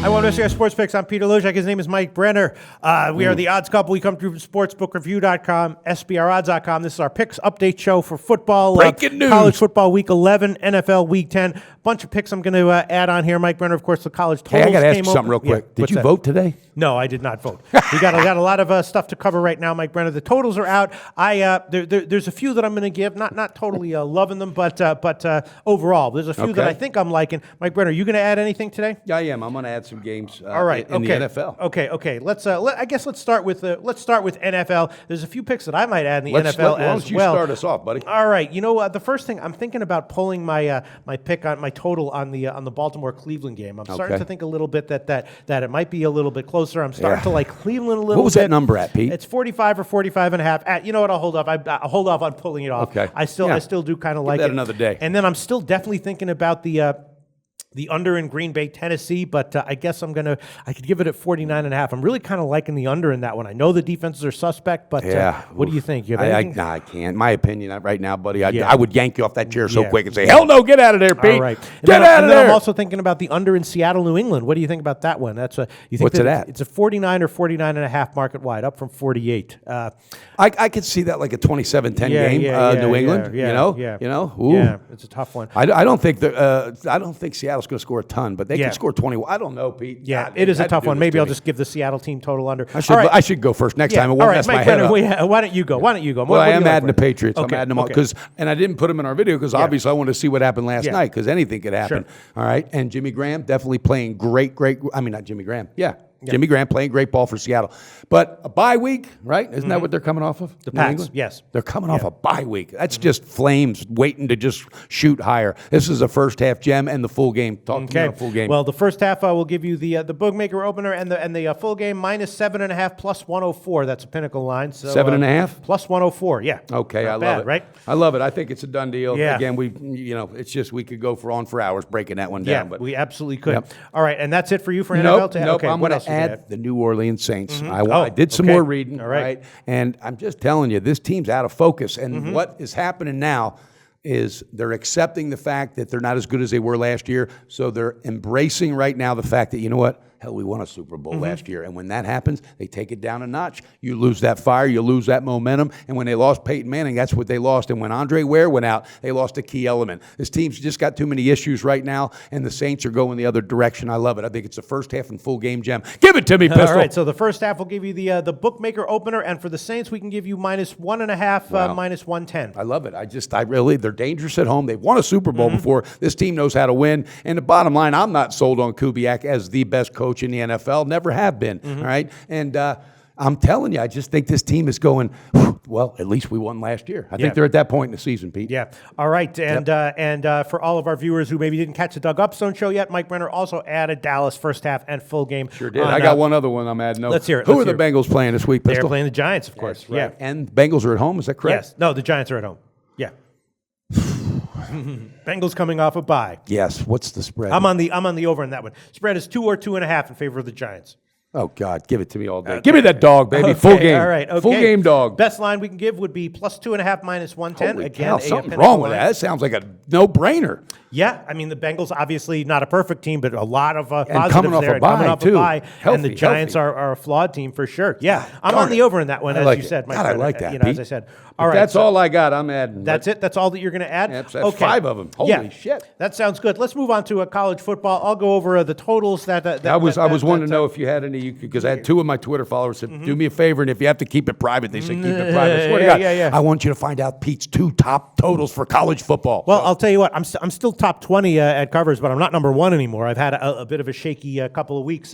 I want to see our sports picks. I'm Peter Loshak. His name is Mike Brenner. We are the odds couple. We come through from sportsbookreview.com, sbrodds.com. This is our picks update show for football. Breaking news. College football week 11, NFL week 10. Bunch of picks I'm going to add on here. Mike Brenner, of course, the college totals. Hey, I got to ask came you something real quick. Yeah, Did you that? vote today? No, I did not vote. We got a lot of stuff to cover right now, Mike Brenner. The totals are out. There's a few that I'm going to give. Not totally loving them, but overall, there's a few that I think I'm liking. Mike Brenner, you going to add anything today? Yeah, I am. I'm going to add some games. All right, in the NFL. Okay. Let's start with NFL. There's a few picks that I might add in the NFL as well. Why don't you start us off, buddy? All right. You know, the first thing I'm thinking about pulling my pick on my total on the Baltimore Cleveland game. I'm starting to think a little bit that it might be a little bit closer. I'm starting to like Cleveland a little bit. What was that number at, Pete? It's 45 or 45 and a half. You know what? I'll hold off. I'll hold off on pulling it off. Okay. I still do kind of like that it. Another day. And then I'm still definitely thinking about the under in Green Bay, Tennessee, but I guess I could give it at 49 and a half. I'm really kind of liking the under in that one. I know the defenses are suspect, but what do you think? You have anything? I can't. My opinion right now, buddy, I would yank you off that chair so quick and say, hell no, get out of there, Pete. All right. Get out of there. I'm also thinking about the under in Seattle, New England. What do you think about that one? What's it at? It's a 49 or 49 and a half market wide, up from 48. I could see that like a 27-10 game, New England. Yeah, it's a tough one. I don't think Seattle's going to score a ton, but they can score 20. I don't know, Pete. Yeah, it is a tough one. Maybe I'll just give the Seattle team total under. I should go first next time. It won't mess my head up. Why don't you go? Well, I am adding the Patriots. I'm adding them all and I didn't put them in our video because obviously I wanted to see what happened last night because anything could happen. Sure. All right, and Jimmy Graham definitely playing great. I mean, not Jimmy Graham. Yeah. Jimmy Graham playing great ball for Seattle. But a bye week, right? Isn't that what they're coming off of? The Pats, yes. They're coming off a bye week. That's just Flames waiting to just shoot higher. This is a first half gem and the full game. Talk to me about full game. Well, the first half I will give you the bookmaker opener and the full game minus 7.5 plus 104. That's a pinnacle line. So 7.5 plus 104. Yeah. Okay, Not I love bad, it. Right? I love it. I think it's a done deal. Yeah. Again, it's just we could go for hours breaking that one down. But we absolutely could. Yep. All right, and that's it for you for NFL. Nope. Okay, I'm what going else to you add the New Orleans Saints. Mm-hmm. I did some more reading. All right. And I'm just telling you, this team's out of focus. And what is happening now is they're accepting the fact that they're not as good as they were last year. So they're embracing right now the fact that, you know what? Hell, we won a Super Bowl last year. And when that happens, they take it down a notch. You lose that fire. You lose that momentum. And when they lost Peyton Manning, that's what they lost. And when Andre Ware went out, they lost a key element. This team's just got too many issues right now, and the Saints are going the other direction. I love it. I think it's the first half and full game gem. Give it to me, Pistol. All right, so the first half will give you the bookmaker opener, and for the Saints, we can give you minus 1.5, minus 110. I love it. They're dangerous at home. They've won a Super Bowl before. This team knows how to win. And the bottom line, I'm not sold on Kubiak as the best coach in the NFL. Never have been. All right. And I'm telling you, I just think this team is going, well, at least we won last year. I think they're at that point in the season, Pete. Yeah. All right. And for all of our viewers who maybe didn't catch the Doug Upstone show yet, Mike Brenner also added Dallas first half and full game. Sure did. I got one other one I'm adding. Let's hear it. Who are the Bengals playing this week, Pistol? They're playing the Giants, of course. Right. Yeah. And Bengals are at home. Is that correct? Yes. No, the Giants are at home. Yeah. Bengals coming off a bye. Yes. What's the spread? I'm on the over in that one. Spread is 2 or 2.5 in favor of the Giants. Oh, God. Give it to me all day. Give me that dog, baby. Okay, Full game. All right. Okay. Full game dog. Best line we can give would be plus 2.5 minus 110. Holy Again, cow, something's wrong with that. That sounds like a no-brainer. Yeah, I mean, the Bengals, obviously not a perfect team, but a lot of positives coming off there. a bye, coming off too. a bye. Healthy, and the Giants are a flawed team for sure. Yeah, I'm darn on the over in that one, I as like you it. said. My God, I friend, like that, as Pete. I said. All right, that's all I got. I'm adding. That's it? That's all that you're going to add? That's 5 of them. Holy shit. That sounds good. Let's move on to college football. I'll go over the totals. I was wanting to know if you had any, because I had 2 of my Twitter followers said, do me a favor, and if you have to keep it private, they said keep it private. What do you got? Yeah. I want you to find out Pete's 2 top totals for college football. Well, I'll tell you what, I'm still top 20 at covers, but I'm not number 1 anymore. I've had a bit of a shaky couple of weeks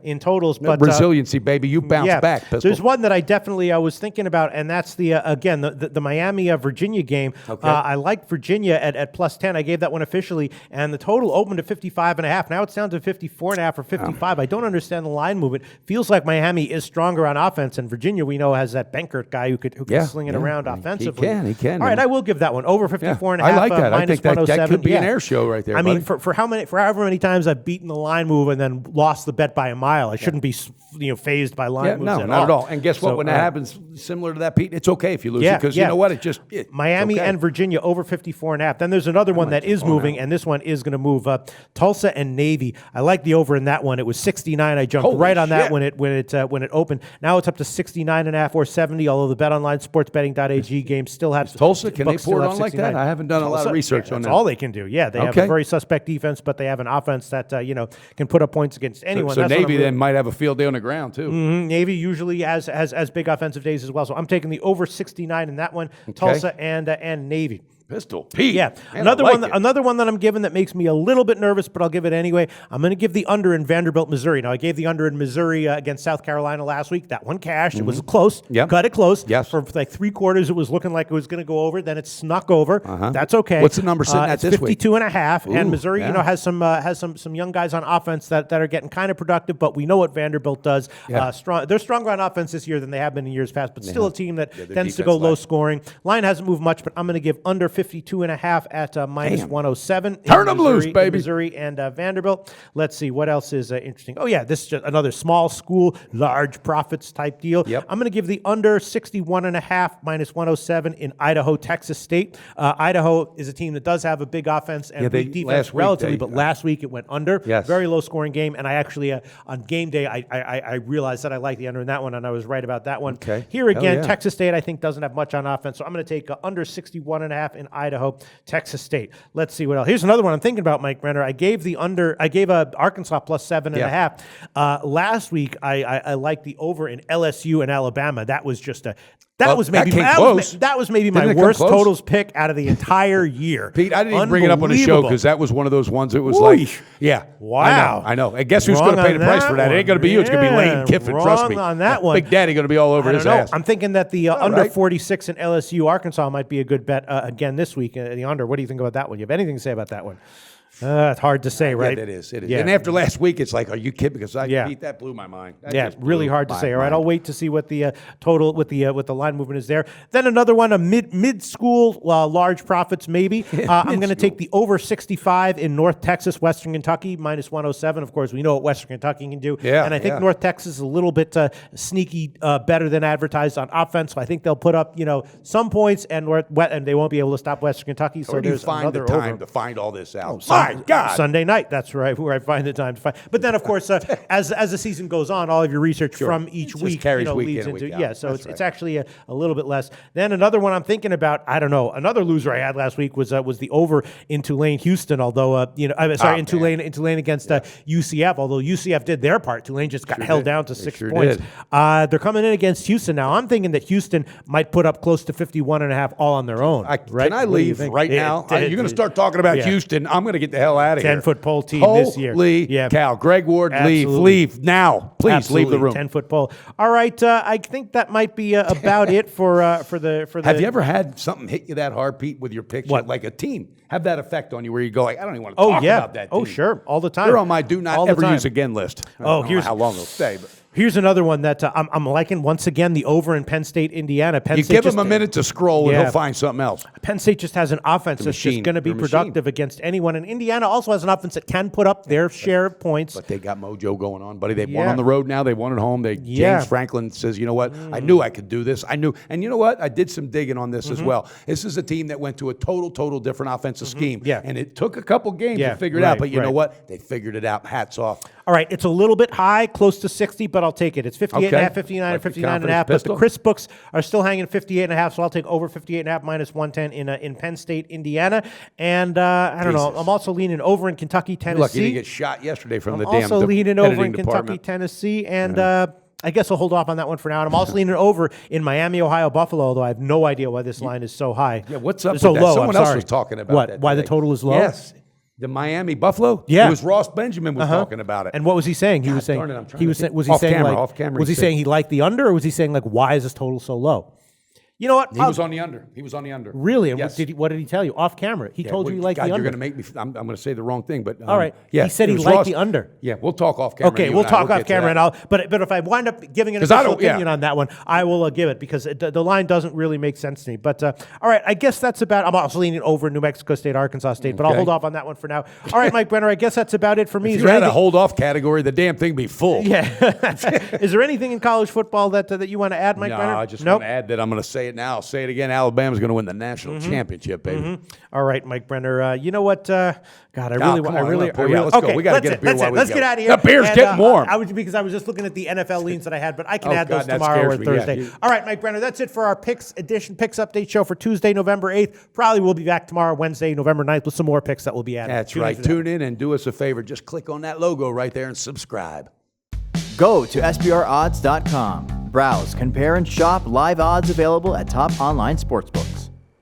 in totals. But resiliency, baby. You bounce back, Pistol. There's one that I was thinking about, and that's the Miami Virginia game. Okay. I like Virginia at plus 10. I gave that one officially, and the total opened at 55.5. Now it's down to 54.5 or 55. I don't understand the line movement. Feels like Miami is stronger on offense, and Virginia, we know, has that Benkert guy who can sling it around offensively. He can. All right, I will give that one over 54 and a half. I like that. I think that could be an Yeah. air show right there. I mean, buddy. for however many times I've beaten the line move and then lost the bet by a mile, I shouldn't be phased by line moves no, not at all. And guess what? When that happens, similar to that, Pete, it's okay if you lose it because you know what? Miami and Virginia over 54 and a half. Then there's another one that is moving, and this one is going to move up. Tulsa and Navy. I like the over in that one. It was 69. I jumped right on that when it opened. Now it's up to 69 and a half or 70. Although the BetOnline sportsbetting.ag game still has Tulsa. Can they pour it on like that? I haven't done a lot of research on that. That's all they can do. Yeah, they have a very suspect defense, but they have an offense that can put up points against anyone. So Navy then might have a field day on the ground too. Mm-hmm. Navy usually has big offensive days as well. So I'm taking the over 69 in that one. Tulsa and Navy. Pistol Pete. Yeah, Man, another one that I'm giving that makes me a little bit nervous, but I'll give it anyway. I'm going to give the under in Vanderbilt, Missouri. Now I gave the under in Missouri against South Carolina last week. That one cashed. It was close. Cut it close. Yes. For like 3 quarters, it was looking like it was going to go over. Then it snuck over. That's okay. What's the number sitting at this week? 52 and a half. And Missouri, has some young guys on offense that are getting kind of productive. But we know what Vanderbilt does. They're stronger on offense this year than they have been in years past. But still a team that tends to go low scoring. Line hasn't moved much, but I'm going to give under 52 and a half at minus 107. Turn them loose, baby. Missouri and Vanderbilt. Let's see what else is interesting. Oh yeah, this is just another small school, large profits type deal. I'm going to give the under 61 and a half minus 107 in Idaho, Texas State. Idaho is a team that does have a big offense and big defense relatively, but last week it went under. Very low scoring game, and I actually on game day I realized that I like the under in that one, and I was right about that one. Here again, Texas State I think doesn't have much on offense, so I'm going to take under 61 and a half in Idaho. Texas State. Let's see what else. Here's another one I'm thinking about, Mike Brenner. I gave Arkansas plus 7.5. Last week, I liked the over in LSU and Alabama. That was just that was maybe my worst totals pick out of the entire year. Pete, I didn't even bring it up on the show because that was one of those ones that was wow. I know. And guess who's going to pay the price for that? It ain't going to be you. It's going to be Lane Kiffin. Trust me. On that one. Big Daddy going to be all over his ass. I'm thinking that the under 46 in LSU Arkansas might be a good bet again this week. The under. What do you think about that one? You have anything to say about that one? It's hard to say, right? Yeah, it is. Yeah. And after last week, it's like, are you kidding? Because Pete, that blew my mind. Really hard to say. All right, I'll wait to see what the total with the line movement is there. Then another one, a mid school large profits maybe. I'm going to take the over 65 in North Texas, Western Kentucky minus 107. Of course, we know what Western Kentucky can do. And I think North Texas is a little bit sneaky better than advertised on offense. So I think they'll put up some points and they won't be able to stop Western Kentucky. So where do you find the time to find all this out? My God. Sunday night. That's right, where I find the time to find. But then, of course, as the season goes on, all of your research from each week leads into so it's actually a little bit less. Then another one I'm thinking about. I don't know. Another loser I had last week was the over in Tulane, Houston. Although in Tulane against UCF. Although UCF did their part, Tulane just got held down to 6 points. They're coming in against Houston now. I'm thinking that Houston might put up close to 51 and a half all on their own. Right? Can I leave right now? You're going to start talking about Houston. I'm going to get the hell out of here. 10-foot pole team this year. Holy cow. Greg Ward, leave now. Please leave the room. 10-foot pole. All right, I think that might be about it for the. Have you ever had something hit you that hard, Pete, with your picks? Like a team have that effect on you where you go, I don't even want to talk about that team. Oh, sure. All the time. They're on my do not ever use again list. I don't know how long it'll stay, but. Here's another one that I'm liking. Once again, the over in Penn State, Indiana. You give him a minute to scroll, and he'll find something else. Penn State just has an offense that's just going to be productive against anyone. And Indiana also has an offense that can put up their share of points. But they got mojo going on, buddy. They've won on the road now. They won at home. James Franklin says, you know what? I knew I could do this. I knew. And you know what? I did some digging on this as well. This is a team that went to a total different offensive scheme. And it took a couple games to figure it out. But you know what? They figured it out. Hats off. All right, it's a little bit high, close to 60, but I'll take it. It's 58 and a half, 59, 59 and a half. But the Chris books are still hanging 58 and a half, so I'll take over 58 and a half minus 110 in Penn State, Indiana. And I don't know. I'm also leaning over in Kentucky, Tennessee. Lucky to get shot yesterday from the damn also leaning over in Kentucky, Tennessee, and I guess I'll hold off on that one for now. And I'm also leaning over in Miami, Ohio, Buffalo, although I have no idea why this line is so high. Yeah, what's up so with that? low? Someone else was talking about what? that Why today. the total is low? Yes. The Miami Buffalo? Yeah. It was Ross Benjamin was talking about it. And what was he saying? Was he saying like, was he saying he liked the under, or was he saying like, why is this total so low? You know what? He was on the under. He was on the under. Really? And Yes. what did he tell you? Off camera. He told you he liked God, the you're under. going to make me. I'm going to say the wrong thing, but All right. Yeah, He said he it was liked Ross. the under. Yeah, we'll talk off camera. Okay, you we'll and I. talk We'll off get to camera, that. and but if I wind up giving an 'Cause I official don't- yeah. opinion on that one, I will give it because the line doesn't really make sense to me. But all right, I guess that's about. I'm also leaning over New Mexico State, Arkansas State, but I'll Okay. hold off on that one for now. All right, Mike Brenner, I guess that's about it for me. If Is you there had a anything- hold off category, the damn thing be full. Yeah. Is there anything in college football that you want to add, Mike No, Brenner? I just Nope. want to add that I'm going to say it now. I'll say it again. Alabama's going to win the national championship, baby. All right, Mike Brenner. You know what? God, I come really, on, I really, let's go. okay. We gotta that's get a it, beer that's while it. we Let's go. get out of here. The beer's And, getting warm. because I was just looking at the NFL leans that I had, but I can Oh, add those God, that tomorrow or scares me. Yeah, Thursday. you- All right, Mike Brenner. That's it for our picks update show for Tuesday, November 8th. Probably we'll be back tomorrow, Wednesday, November 9th, with some more picks that will be added. That's Tune in right. for that. Tune in and do us a favor. Just click on that logo right there and subscribe. Go to SBRodds.com. Browse, compare, and shop live odds available at top online sportsbooks.